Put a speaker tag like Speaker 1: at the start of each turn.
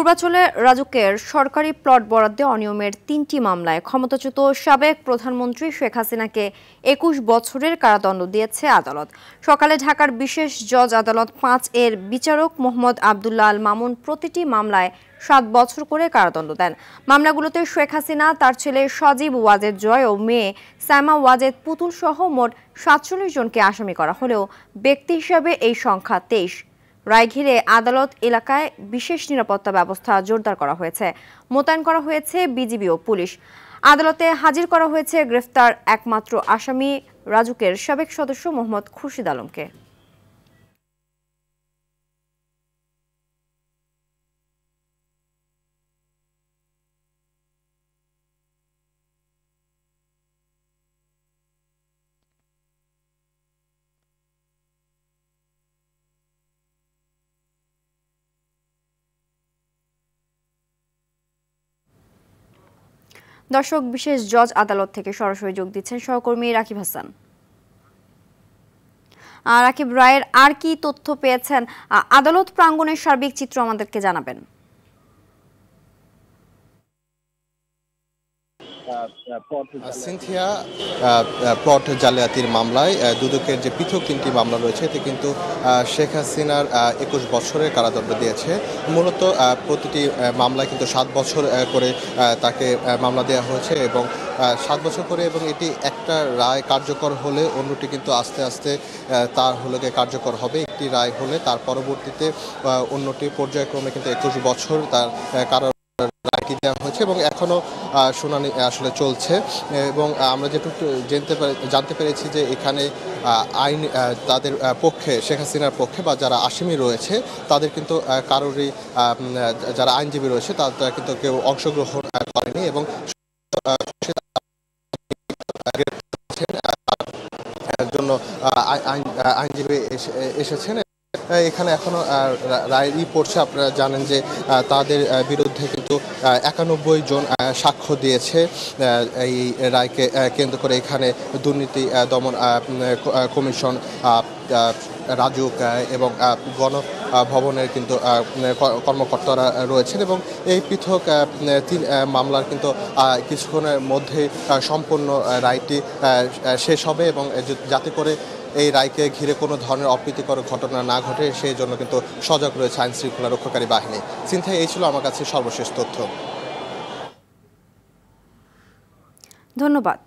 Speaker 1: পূর্বাঞ্চলের রাজুকের সরকারি প্লট বরাদ্দে অনিয়মের ৩টি মামলায় ক্ষমতাচ্যুত সাবেক প্রধানমন্ত্রী শেখ হাসিনাকে ২১ বছরের কারাদণ্ড দিয়েছে আদালত। সকালে ঢাকার বিশেষ জজ আদালত ৫ এর বিচারক মোহাম্মদ আবদুল্লাহ আল মামুন প্রতিটি মামলায় ৭ বছর করে কারাদণ্ড দেন। মামলাগুলোতে শেখ হাসিনা, তার ছেলে সজীব ওয়াজেদ জয় ও মেয়ে সাইমা ওয়াজেদ পুতুল সহ মোট ৪৭ জনকে আসামি করা হলেও ব্যক্তি হিসাবে এই সংখ্যা ২৩। রায় ঘিরে আদালত এলাকায় বিশেষ নিরাপত্তা ব্যবস্থা জোরদার করা হয়েছে, মোতায়েন করা হয়েছে বিজিবি ও পুলিশ। আদালতে হাজির করা হয়েছে গ্রেফতার একমাত্র আসামি রাজুকের সাবেক সদস্য মোহাম্মদ খুরশিদ আলমকে। দর্শক, বিশেষ জজ আদালত থেকে সরাসরি যোগ দিচ্ছেন সহকর্মী রাকিব হাসান। রাকিব, রায়ের আর কি তথ্য পেয়েছেন? আদালত প্রাঙ্গণের সার্বিক চিত্র আমাদেরকে জানাবেন।
Speaker 2: সিনথিয়া, প্লট জালিয়াতির মামলায় দুদকের যে পৃথক ৩টি মামলা রয়েছে এতে কিন্তু শেখ হাসিনার ২১ বছরের কারাদণ্ড দিয়েছে। মূলত প্রতিটি মামলায় কিন্তু ৭ বছর করে তাকে মামলা দেওয়া হয়েছে এবং ৭ বছর করে, এবং এটি একটা রায় কার্যকর হলে অন্যটি কিন্তু আস্তে আস্তে তার হলে কার্যকর হবে। একটি রায় হলে তার পরবর্তীতে অন্যটি পর্যায়ক্রমে কিন্তু ২১ বছর তার রায়টি দেওয়া হয়েছে এবং এখনও শুনানি আসলে চলছে। এবং আমরা যেটুকু জানতে পেরেছি যে এখানে আইন তাদের পক্ষে, শেখ হাসিনার পক্ষে বা যারা আসামি রয়েছে তাদের কিন্তু কারোরই, যারা আইনজীবী রয়েছে তারা কিন্তু কেউ অংশগ্রহণ করেনি এবং জন্য আইনজীবী এসেছেন। এখানে এখনো রায়ই পড়ছে। আপনারা জানেন যে তাদের বিরুদ্ধে কিন্তু ৯১ জন সাক্ষ্য দিয়েছে এই রায়কে কেন্দ্র করে। এখানে দুর্নীতি দমন কমিশন, রাজুক এবং গণভবনের কিন্তু কর্মকর্তারা রয়েছেন এবং এই পৃথক ৩ মামলার কিন্তু কিছুক্ষণের মধ্যেই সম্পূর্ণ রায়টি শেষ হবে এবং যাতে করে এই রায়কে ঘিরে কোনো ধরনের অপ্রীতিকর ঘটনা না ঘটে সেই জন্য কিন্তু সজাগ রয়েছে আইন শৃঙ্খলা রক্ষাকারী বাহিনী। সিনথিয়া, এই ছিল আমার কাছে সর্বশেষ তথ্য।
Speaker 1: ধন্যবাদ।